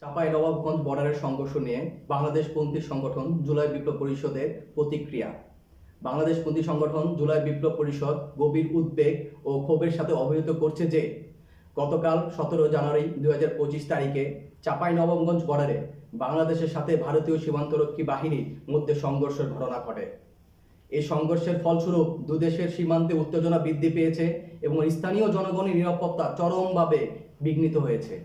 চাঁপাইনবাবগঞ্জ বর্ডারের সংঘর্ষ নিয়ে বাংলাদেশপন্থী সংগঠন জুলাই বিপ্লব পরিষদের প্রতিক্রিয়া। বাংলাদেশপন্থী সংগঠন জুলাই বিপ্লব পরিষদ গভীর উদ্বেগ ও ক্ষোভের সাথে অবহিত করছে যে গতকাল 17 জানুয়ারি 2025 তারিখে চাঁপাইনবাবগঞ্জ বর্ডারে বাংলাদেশের সাথে ভারতীয় সীমান্তরক্ষী বাহিনীর মধ্যে সংঘর্ষের ঘটনা ঘটে। এই সংঘর্ষের ফলস্বরূপ দুদেশের সীমান্তে উত্তেজনা বৃদ্ধি পেয়েছে এবং স্থানীয় জনগণের নিরাপত্তা চরমভাবে বিঘ্নিত হয়েছে।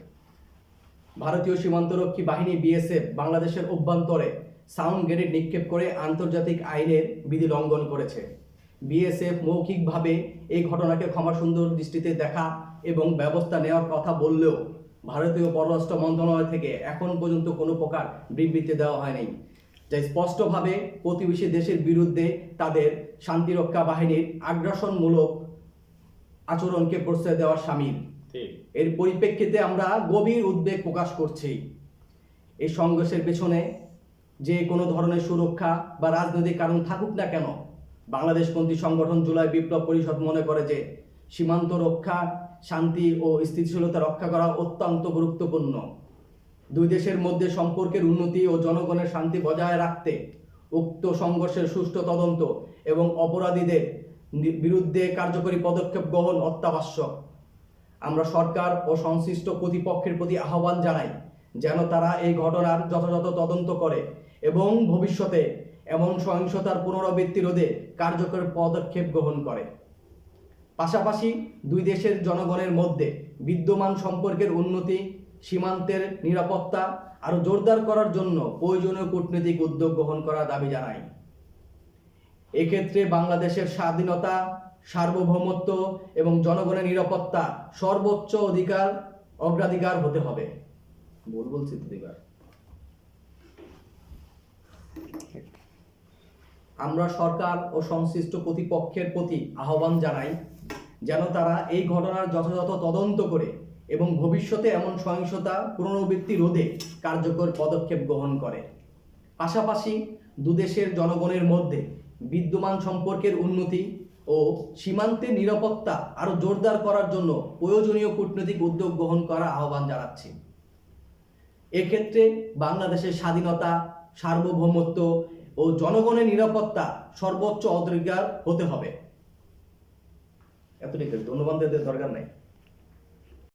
ভারতীয় সীমান্তরক্ষী বাহিনী বিএসএফ বাংলাদেশের অভ্যন্তরে সাউন্ড গ্রেনেড নিক্ষেপ করে আন্তর্জাতিক আইনের বিধি লঙ্ঘন করেছে। বিএসএফ মৌখিকভাবে এই ঘটনাকে ক্ষমাসুন্দর দৃষ্টিতে দেখা এবং ব্যবস্থা নেওয়ার কথা বললেও ভারতীয় পররাষ্ট্র মন্ত্রণালয় থেকে এখন পর্যন্ত কোনো প্রকার বিবৃতি দেওয়া হয়নি, যা স্পষ্টভাবে প্রতিবেশী দেশের বিরুদ্ধে তাদের শান্তিরক্ষা বাহিনীর আগ্রাসনমূলক আচরণকে প্রশ্রয় দেওয়ার শামিল। এর পরিপ্রেক্ষিতে আমরা গভীর উদ্বেগ প্রকাশ করছি। এই সংঘর্ষের পেছনে যে কোনো ধরনের সুরক্ষা বা রাজনৈতিক কারণ থাকুক না কেন, বাংলাদেশপন্থী সংগঠন জুলাই বিপ্লব পরিষদ মনে করে যে সীমান্ত রক্ষা, শান্তি ও স্থিতিশীলতা রক্ষা করা অত্যন্ত গুরুত্বপূর্ণ। দুই দেশের মধ্যে সম্পর্কের উন্নতি ও জনগণের শান্তি বজায় রাখতে উক্ত সংঘর্ষের সুষ্ঠু তদন্ত এবং অপরাধীদের বিরুদ্ধে কার্যকরী পদক্ষেপ গ্রহণ অত্যাবশ্যক। আমরা সরকার ও সংশ্লিষ্ট কর্তৃপক্ষের প্রতি আহ্বান জানাই যেন তারা এই ঘটনার যথাযথ তদন্ত করে এবং ভবিষ্যতে এমন সহিংসতার পুনরাবৃত্তি রোধে কার্যকরী পদক্ষেপ গ্রহণ করে। পাশাপাশি দুই দেশের জনগণের মধ্যে বিদ্যমান সম্পর্কের উন্নতি, সীমান্তের নিরাপত্তা আরও জোরদার করার জন্য প্রয়োজনীয় কূটনৈতিক উদ্যোগ গ্রহণ করার দাবি জানাই। এক্ষেত্রে বাংলাদেশের স্বাধীনতা, সার্বভৌমত্ব এবং জনগণের নিরাপত্তা সর্বোচ্চ অগ্রাধিকার হতে হবে। বলছি অধিকার। আমরা সরকার ও সংশ্লিষ্ট কর্তৃপক্ষের প্রতি আহ্বান জানাই যেন তারা এই ঘটনার যথাযথ তদন্ত করে এবং ভবিষ্যতে এমন সহিংসতা পুনরাবৃত্তি রোধে কার্যকর পদক্ষেপ গ্রহণ করে। পাশাপাশি দুদেশের জনগণের মধ্যে বিদ্যমান সম্পর্কের উন্নতি ও সীমান্তের নিরাপত্তা আরও জোরদার করার জন্য প্রয়োজনীয় কূটনৈতিক উদ্যোগ গ্রহণ করার আহ্বান জানাচ্ছি। এক্ষেত্রে বাংলাদেশের স্বাধীনতা, সার্বভৌমত্ব ও জনগণের নিরাপত্তা সর্বোচ্চ অগ্রাধিকার হতে হবে। এতটুকু, ধন্যবাদ, দরকার নাই।